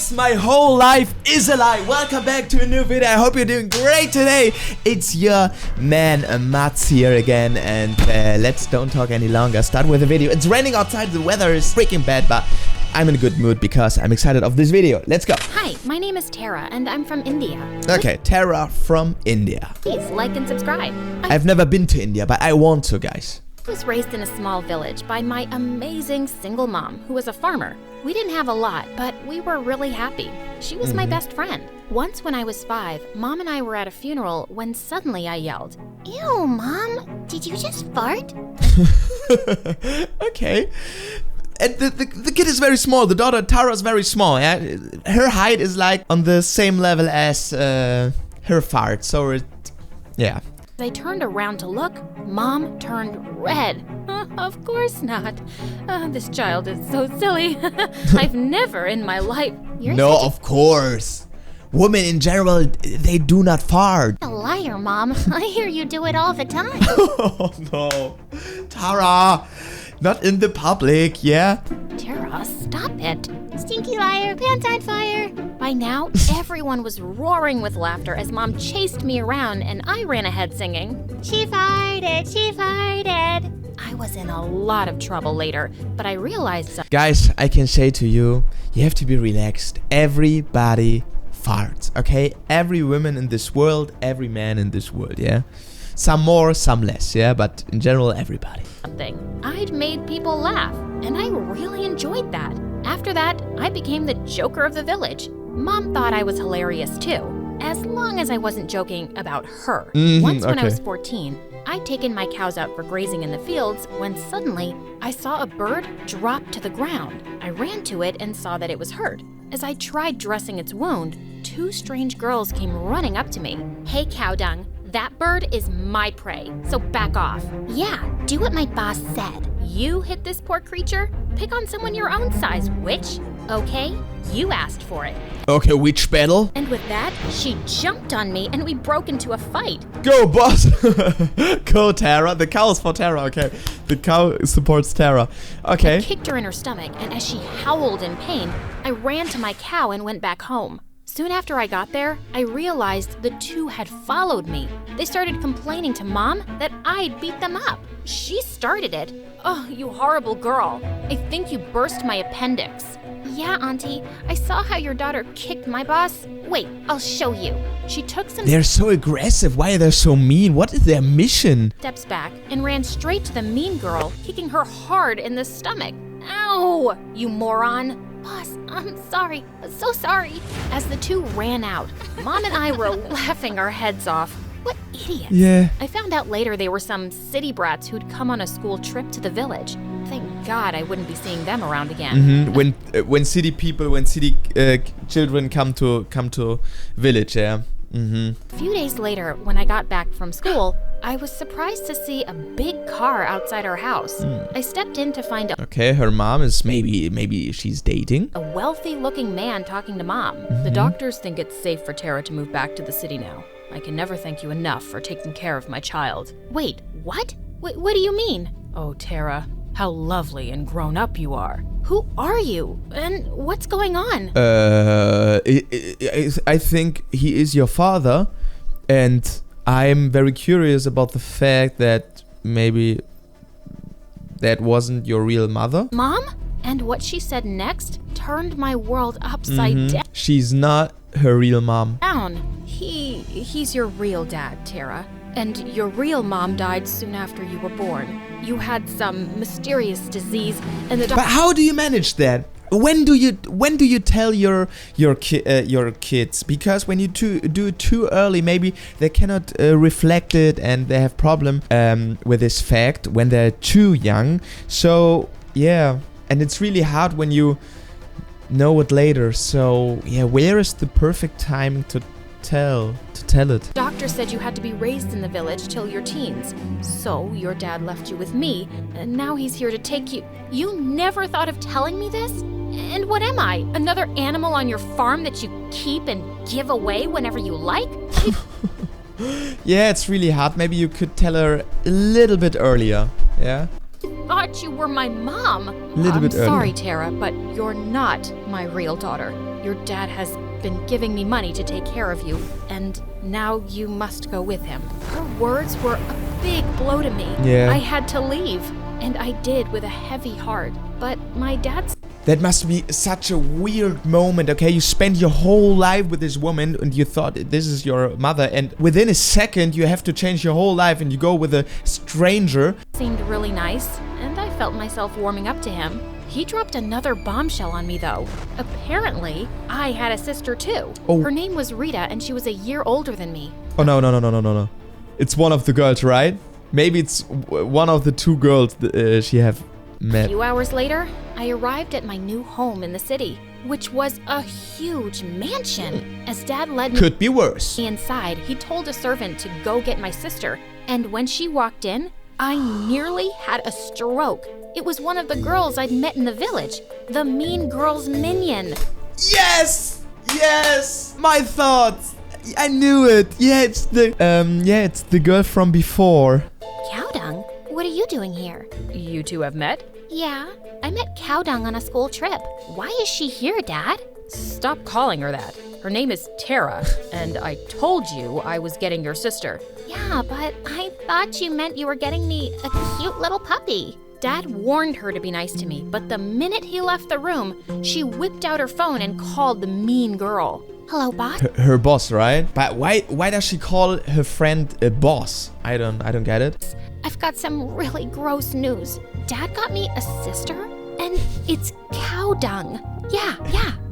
Yes, my whole life is a lie. Welcome back to a new video. I hope you're doing great today. It's your man Mats here again, and let's don't talk any longer. Start with the video. It's raining outside. The weather is freaking bad, but I'm in a good mood because I'm excited of this video. Let's go. Hi, my name is Tara, and I'm from India. Okay, Tara from India. Please like and subscribe. I've never been to India, but I want to, guys. I was raised in a small village by my amazing single mom, who was a farmer. We didn't have a lot, but we were really happy. She was my best friend. Once when I was 5, Mom and I were at a funeral when suddenly I yelled, "Ew, Mom, did you just fart?" Okay. And the kid is very small. The daughter, Tara, is very small. Yeah? Her height is like on the same level as her fart. So, yeah. I turned around to look. Mom turned red. Of course not. This child is so silly. I've never in my life. No, of course. Women in general, they do not fart. A liar, Mom. I hear you do it all the time. Oh no. Tara, not in the public, yeah? Tara, stop it. Stinky liar, pants on fire. By now, everyone was roaring with laughter as Mom chased me around and I ran ahead singing, "She farted, she farted." I was in a lot of trouble later, but I realized something. Guys, I can say to you, you have to be relaxed. Everybody farts, okay? Every woman in this world, every man in this world, yeah? Some more, some less, yeah? But in general, everybody. I'd made people laugh, and I really enjoyed that. After that, I became the joker of the village. Mom thought I was hilarious too, as long as I wasn't joking about her. Once when I was 14, I'd taken my cows out for grazing in the fields when suddenly I saw a bird drop to the ground. I ran to it and saw that it was hurt. As I tried dressing its wound, 2 strange girls came running up to me. "Hey, cow dung, that bird is my prey, so back off." "Yeah, do what my boss said." "You hit this poor creature? Pick on someone your own size, witch." "Okay, you asked for it." Okay, witch battle. And with that, she jumped on me and we broke into a fight. Go, boss. Go, Tara. The cow is for Tara, okay. The cow supports Tara. Okay. I kicked her in her stomach, and as she howled in pain, I ran to my cow and went back home. Soon after I got there, I realized the 2 had followed me. They started complaining to Mom that I'd beat them up. She started it. "Oh, you horrible girl. I think you burst my appendix." "Yeah, Auntie. I saw how your daughter kicked my boss. Wait, I'll show you." She took some They're so aggressive. Why are they so mean? What is their mission? steps back and ran straight to the mean girl, kicking her hard in the stomach. "Ow, you moron." "Boss, I'm sorry. So sorry." As the 2 ran out, Mom and I were laughing our heads off. What idiots. Yeah. I found out later they were some city brats who'd come on a school trip to the village. Thank God I wouldn't be seeing them around again. When city people, when city children come to village, yeah. A few days later, when I got back from school, I was surprised to see a big car outside our house. I stepped in to find Okay, her mom is maybe she's dating. a wealthy-looking man talking to Mom. "The doctors think it's safe for Tara to move back to the city now. I can never thank you enough for taking care of my child." "Wait, what? What do you mean?" "Oh, Tara, how lovely and grown up you are. Who are you? And what's going on?" I think he is your father, and I'm very curious about the fact that maybe that wasn't your real mother. "Mom?" And what she said next turned my world upside She's not her real mom. down. He's your real dad, Tara. And your real mom died soon after you were born. You had some mysterious disease, and the But how do you manage that? When do you tell your kids? Because when you do it too early, maybe they cannot reflect it, and they have problem with this fact when they're too young. So yeah, and it's really hard when you know it later. So yeah, where is the perfect time to tell it? doctor said you had to be raised in the village till your teens. So your dad left you with me, and now he's here to take you. You never thought of telling me this? And what am I? Another animal on your farm that you keep and give away whenever you like? Yeah, it's really hard. Maybe you could tell her a little bit earlier. Yeah? I thought you were my mom. Little bit I'm sorry, earlier. Tara, but you're not my real daughter. Your dad has been giving me money to take care of you, and now you must go with him. Her words were a big blow to me. Yeah. I had to leave, and I did with a heavy heart. But my dad's That must be such a weird moment, okay? You spent your whole life with this woman and you thought this is your mother, and within a second you have to change your whole life and you go with a stranger. seemed really nice, and I felt myself warming up to him. He dropped another bombshell on me, though. Apparently, I had a sister too. Oh. Her name was Rita, and she was a year older than me. Oh, no. It's one of the girls, right? Maybe it's one of the two girls she have A met. few hours later, I arrived at my new home in the city, which was a huge mansion. As Dad led me Could be worse. inside, he told a servant to go get my sister, and when she walked in, I nearly had a stroke. It was one of the girls I'd met in the village, the mean girl's minion. Yes! Yes! My thoughts! I knew it! Yeah, it's the girl from before. Cowdung? What are you doing here? You two have met? Yeah, I met Cowdung on a school trip. Why is she here, Dad? Stop calling her that. Her name is Tara, and I told you I was getting your sister. Yeah, but I thought you meant you were getting me a cute little puppy. Dad warned her to be nice to me, but the minute he left the room, she whipped out her phone and called the mean girl. Hello, boss? Her boss, right? But why does she call her friend a boss? I don't get it. I've got some really gross news. Dad got me a sister, and it's Cowdung. Yeah,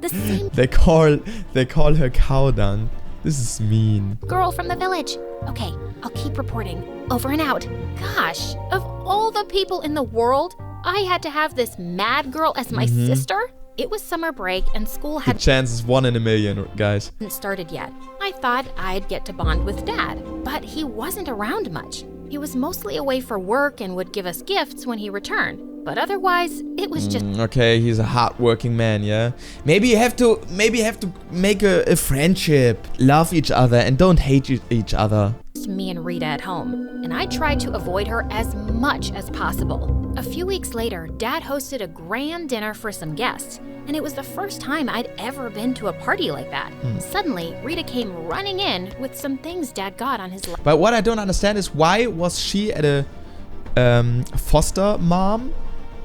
the same They call her cow dung. This is mean. girl from the village. Okay, I'll keep reporting. Over and out. Gosh, of all the people in the world, I had to have this mad girl as my sister? It was summer break and school The hadn't chance is 1 in a million, guys. started yet. I thought I'd get to bond with Dad, but he wasn't around much. He was mostly away for work and would give us gifts when he returned. But otherwise, it was just Okay, he's a hardworking man, yeah. Maybe you have to make a friendship, love each other, and don't hate each other. me and Rita at home, and I tried to avoid her as much as possible. A few weeks later, Dad hosted a grand dinner for some guests, and it was the first time I'd ever been to a party like that. Suddenly, Rita came running in with some things Dad got on his But what I don't understand is why was she at a foster mom,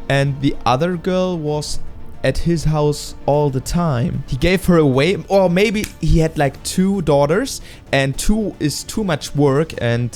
and the other girl was at his house all the time. He gave her away, or maybe he had like 2 daughters, and 2 is too much work, and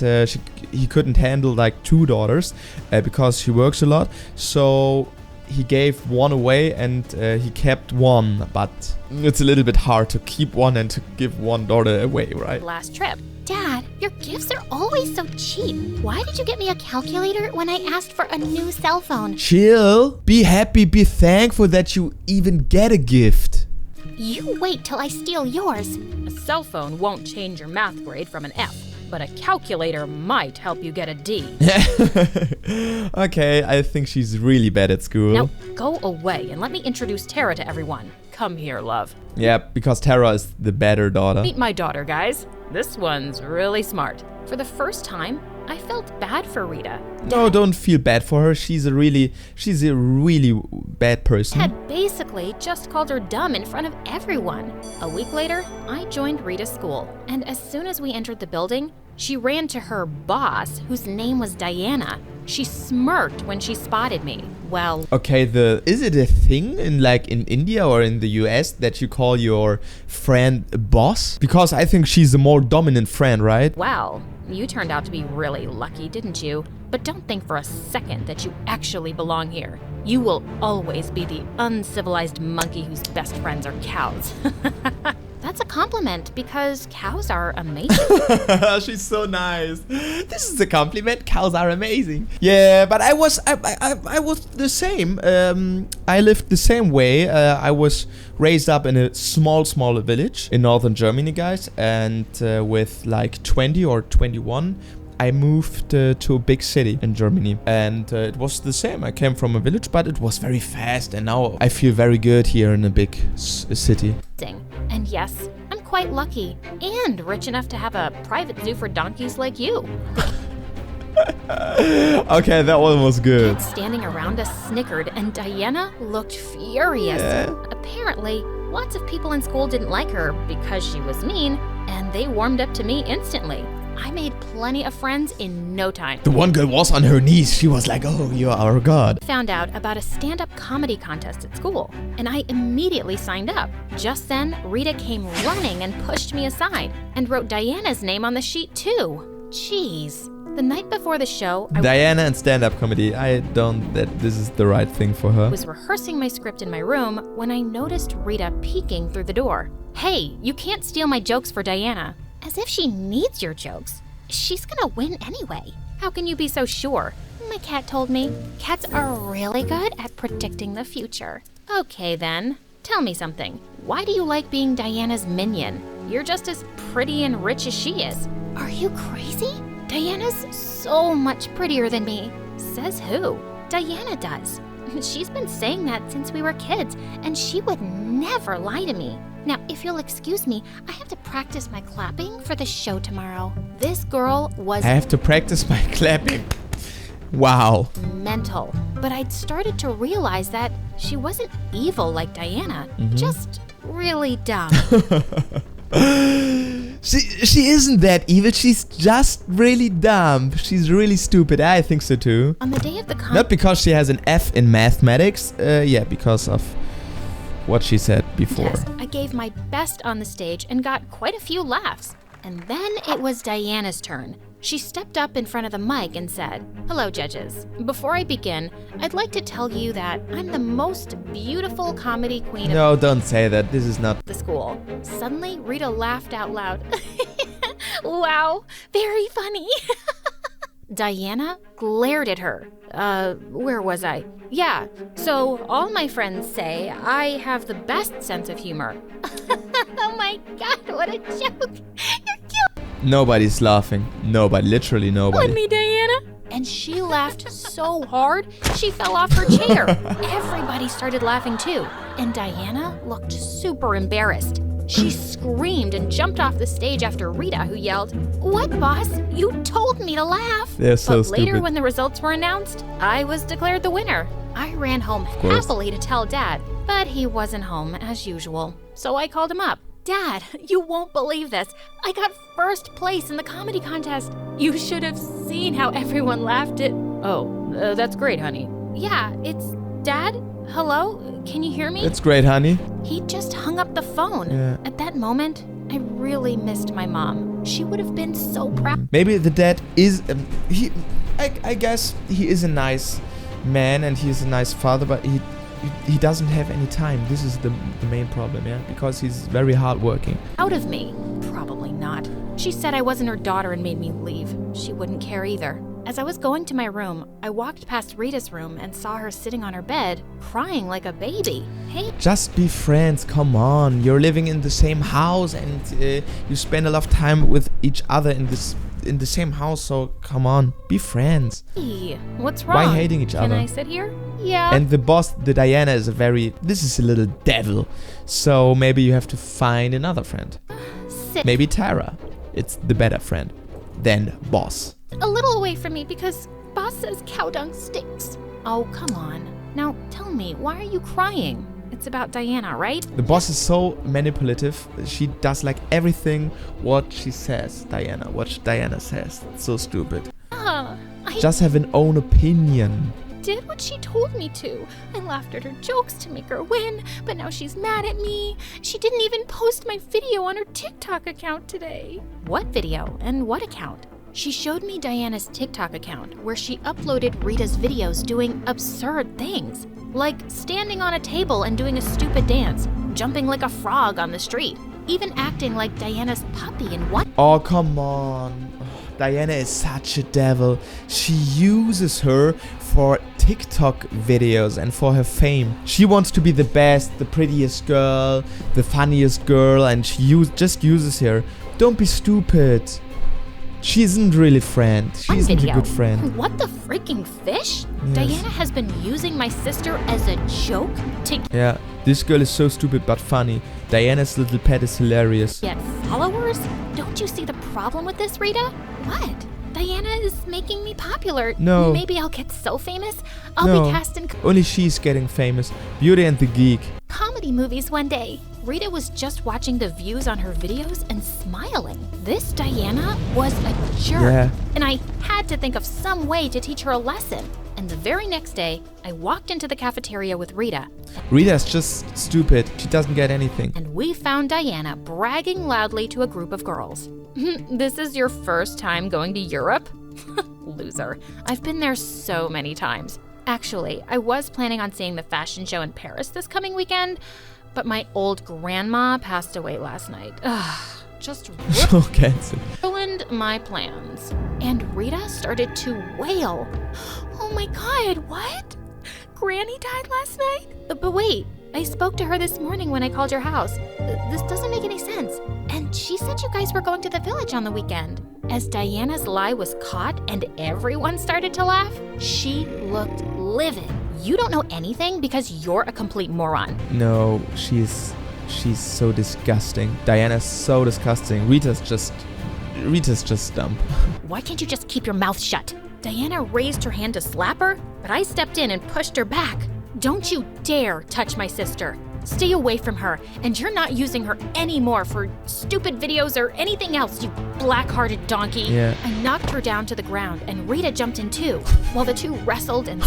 he couldn't handle like 2 daughters because she works a lot. So he gave 1 away, and he kept 1. But it's a little bit hard to keep 1 and to give 1 daughter away, right? last trip. Dad, your gifts are always so cheap. Why did you get me a calculator when I asked for a new cell phone? Chill. Be happy, be thankful that you even get a gift. You wait till I steal yours. A cell phone won't change your math grade from an F, but a calculator might help you get a D. Okay, I think she's really bad at school. Now, go away and let me introduce Tara to everyone. Come here, love. Yeah, because Tara is the better daughter. Meet my daughter, guys. This one's really smart. For the first time, I felt bad for Rita. No, don't feel bad for her. She's a really bad person. Dad basically just called her dumb in front of everyone. A week later, I joined Rita's school, and as soon as we entered the building, she ran to her boss, whose name was Diana. She smirked when she spotted me. Well, Okay, is it a thing in India or in the US that you call your friend a boss? Because I think she's a more dominant friend, right? you turned out to be really lucky, didn't you? But don't think for a second that you actually belong here. You will always be the uncivilized monkey whose best friends are cows. That's a compliment because cows are amazing. She's so nice. This is a compliment. Cows are amazing. Yeah, but I was the same. I lived the same way. I was raised up in a small village in northern Germany, guys. And with like 20 or 21, I moved to a big city in Germany, and it was the same. I came from a village, but it was very fast, and now I feel very good here in a big city. And yes, I'm quite lucky and rich enough to have a private zoo for donkeys like you. Okay, that one was good. Kids standing around us snickered, and Diana looked furious. Yeah. Apparently, lots of people in school didn't like her because she was mean, and they warmed up to me instantly. I made plenty of friends in no time. The one girl was on her knees. She was like, oh, you are our god. Found out about a stand-up comedy contest at school, and I immediately signed up. Just then, Rita came running and pushed me aside, and wrote Diana's name on the sheet too. Jeez. The night before the show, I Diana and stand-up comedy. I don't that this is the right thing for her. was rehearsing my script in my room when I noticed Rita peeking through the door. Hey, you can't steal my jokes for Diana. As if she needs your jokes. She's gonna win anyway. How can you be so sure? My cat told me. Cats are really good at predicting the future. Okay then, tell me something. Why do you like being Diana's minion? You're just as pretty and rich as she is. Are you crazy? Diana's so much prettier than me. Says who? Diana does. She's been saying that since we were kids, and she would never lie to me. Now, if you'll excuse me, I have to practice my clapping for the show tomorrow. This girl was I have to practice my clapping. Wow. mental, but I'd started to realize that she wasn't evil like Diana, just really dumb. She isn't that evil. She's just really dumb. She's really stupid. I think so too. On the day of the Not because she has an F in mathematics. Yeah, because of what she said before. contest, I gave my best on the stage and got quite a few laughs. And then it was Diana's turn. She stepped up in front of the mic and said, "Hello, judges. Before I begin, I'd like to tell you that I'm the most beautiful comedy queen of No, don't say that. This is not. the school." Suddenly, Rita laughed out loud. Wow, very funny. Diana glared at her. Where was I? Yeah, so all my friends say I have the best sense of humor. Oh my god, what a joke. You're killing Nobody's laughing. Nobody. Literally nobody. me, Diana. And she laughed so hard, she fell off her chair. Everybody started laughing too, and Diana looked super embarrassed. She screamed and jumped off the stage after Rita, who yelled, "What, boss? You told me to laugh!" They're so But later, stupid. when the results were announced, I was declared the winner. I ran home course. happily to tell Dad, but he wasn't home as usual. So I called him up. "Dad, you won't believe this. I got first place in the comedy contest. You should have seen how everyone laughed at..." "Oh, that's great, honey." "Yeah, it's... Dad? Hello? Can you hear me?" It's great, honey. He just hung up the phone. Yeah. At that moment, I really missed my mom. She would have been so proud. Maybe the dad is. I guess he is a nice man and he is a nice father, but he doesn't have any time. This is the main problem, yeah? Because he's very hardworking. Proud of me? Probably not. She said I wasn't her daughter and made me leave. She wouldn't care either. As I was going to my room, I walked past Rita's room and saw her sitting on her bed, crying like a baby. Hey, Just be friends, come on. You're living in the same house and you spend a lot of time with each other in the same house, so come on, be friends. what's wrong? Why hating each Can other? I sit here? Yeah. And the boss, the Diana, is this is a little devil. So maybe you have to find another friend. sit Maybe Tara. It's the better friend than boss. a little away from me because boss says cow dung stinks. Oh, come on. Now tell me, why are you crying? It's about Diana, right? The boss is so manipulative. She does like everything what she says, Diana. What Diana says. It's so stupid. I Just have an own opinion. did what she told me to. I laughed at her jokes to make her win, but now she's mad at me. She didn't even post my video on her TikTok account today. What video and what account? She showed me Diana's TikTok account where she uploaded Rita's videos doing absurd things, like standing on a table and doing a stupid dance, jumping like a frog on the street, even acting like Diana's puppy in one. Oh, come on. Diana is such a devil. She uses her for TikTok videos and for her fame. She wants to be the best, the prettiest girl, the funniest girl, and she just uses her. Don't be stupid. She isn't really a friend. She isn't a good friend. What the freaking fish? Yes. Diana has been using my sister as a joke to Yeah, this girl is so stupid but funny. Diana's little pet is hilarious. get followers? Don't you see the problem with this, Rita? What? Diana is making me popular. No. Maybe I'll get so famous, I'll No. be cast in Only she's getting famous. Beauty and the Geek. comedy movies one day. Rita was just watching the views on her videos and smiling. This Diana was a jerk. Yeah. And I had to think of some way to teach her a lesson. And the very next day, I walked into the cafeteria with Rita. Rita's just stupid. She doesn't get anything. And we found Diana bragging loudly to a group of girls. This is your first time going to Europe? Loser. I've been there so many times. Actually, I was planning on seeing the fashion show in Paris this coming weekend, but my old grandma passed away last night. Just So cancel. ruined my plans. And Rita started to wail. Oh my God, what? Granny died last night? But wait, I spoke to her this morning when I called your house. This doesn't make any sense. And she said you guys were going to the village on the weekend. As Diana's lie was caught and everyone started to laugh, she looked livid. You don't know anything because you're a complete moron. No, she's so disgusting. Diana's so disgusting. Rita's just dumb. Why can't you just keep your mouth shut? Diana raised her hand to slap her, but I stepped in and pushed her back. Don't you dare touch my sister. Stay away from her, and you're not using her anymore for stupid videos or anything else, you black-hearted donkey. Yeah. I knocked her down to the ground, and Rita jumped in too, while the two wrestled and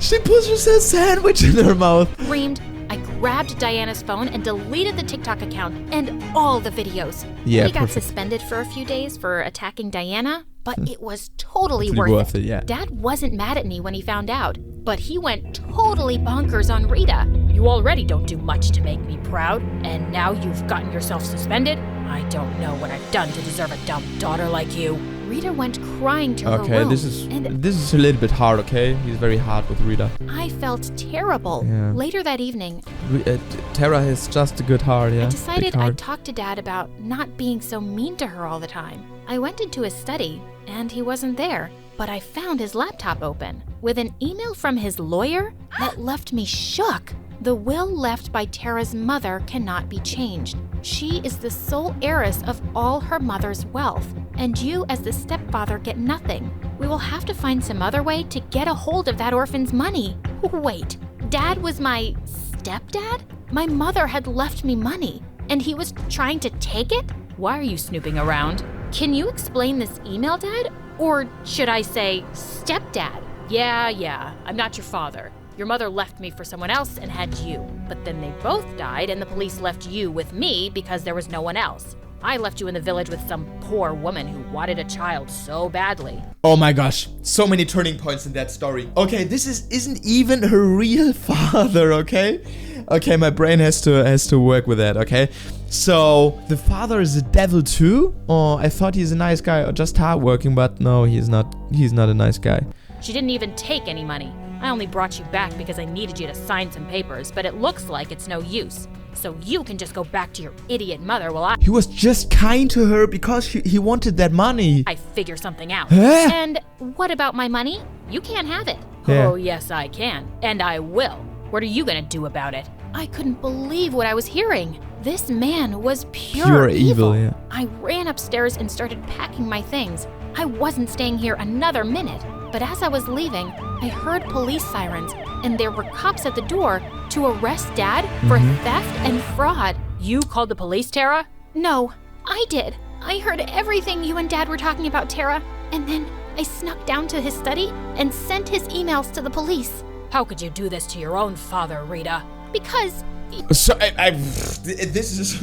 She pushes her sandwich in her mouth. screamed. I grabbed Diana's phone and deleted the TikTok account and all the videos. Yeah, We got perfect. suspended for a few days for attacking Diana, but it was totally Totally worth worth it, yeah. Dad wasn't mad at me when he found out, but he went totally bonkers on Rita. You already don't do much to make me proud, and now you've gotten yourself suspended? I don't know what I've done to deserve a dumb daughter like you. Rita went crying to her Okay, room, this is and a little bit hard, okay? He's very hard with Rita. I felt terrible. Yeah. Later that evening, Tara has just a good heart, yeah? I decided Big heart. I'd talk to Dad about not being so mean to her all the time. I went into his study, and he wasn't there, but I found his laptop open with an email from his lawyer that left me shook. The will left by Tara's mother cannot be changed. She is the sole heiress of all her mother's wealth, and you as the stepfather get nothing. We will have to find some other way to get a hold of that orphan's money. Wait, Dad was my stepdad? My mother had left me money, and he was trying to take it? Why are you snooping around? Can you explain this email, Dad? Or should I say, stepdad? Yeah, I'm not your father. Your mother left me for someone else and had you. But then they both died and the police left you with me because there was no one else. I left you in the village with some poor woman who wanted a child so badly. Oh my gosh, so many turning points in that story. Okay, this isn't even her real father, okay? Okay, my brain has to work with that, okay? So, the father is a devil too? Or I thought he's a nice guy or just hardworking, but no, he's not a nice guy. She didn't even take any money. I only brought you back because I needed you to sign some papers, but it looks like it's no use. So you can just go back to your idiot mother while He was just kind to her because he wanted that money. I figure something out. Huh? And what about my money? You can't have it. Yeah. Oh, yes, I can. And I will. What are you gonna do about it? I couldn't believe what I was hearing. This man was pure evil, yeah. I ran upstairs and started packing my things. I wasn't staying here another minute. But as I was leaving, I heard police sirens, and there were cops at the door to arrest Dad for theft and fraud. You called the police, Tara? No, I did. I heard everything you and Dad were talking about, Tara. And then I snuck down to his study and sent his emails to the police. How could you do this to your own father, Rita? Because So this is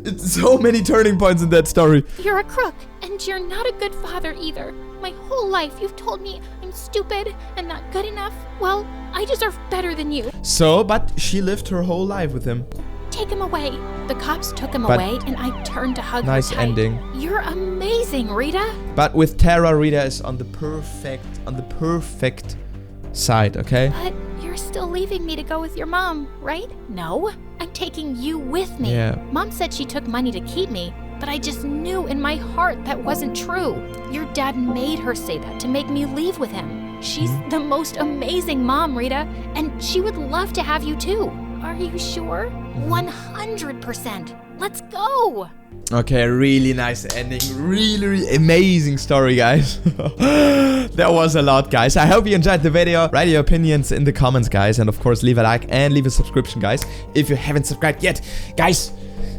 it's so many turning points in that story. you're a crook, and you're not a good father either. My whole life you've told me I'm stupid and not good enough. Well, I deserve better than you. So, but she lived her whole life with him. Take him away. The cops took him But- away, and I turned to hug Nice her tight. ending. You're amazing, Rita. But with Tara, Rita is on the perfect side, okay? But you're still leaving me to go with your mom, right? No, I'm taking you with me. Yeah. Mom said she took money to keep me, but I just knew in my heart that wasn't true. Your dad made her say that to make me leave with him. She's the most amazing mom, Rita, and she would love to have you too. Are you sure? 100%. Let's go. Okay, really nice ending. Really amazing story, guys. That was a lot, guys. I hope you enjoyed the video. Write your opinions in the comments, guys. And of course, leave a like and leave a subscription, guys, if you haven't subscribed yet. Guys,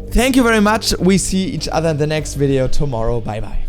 thank you very much. We see each other in the next video tomorrow. Bye-bye.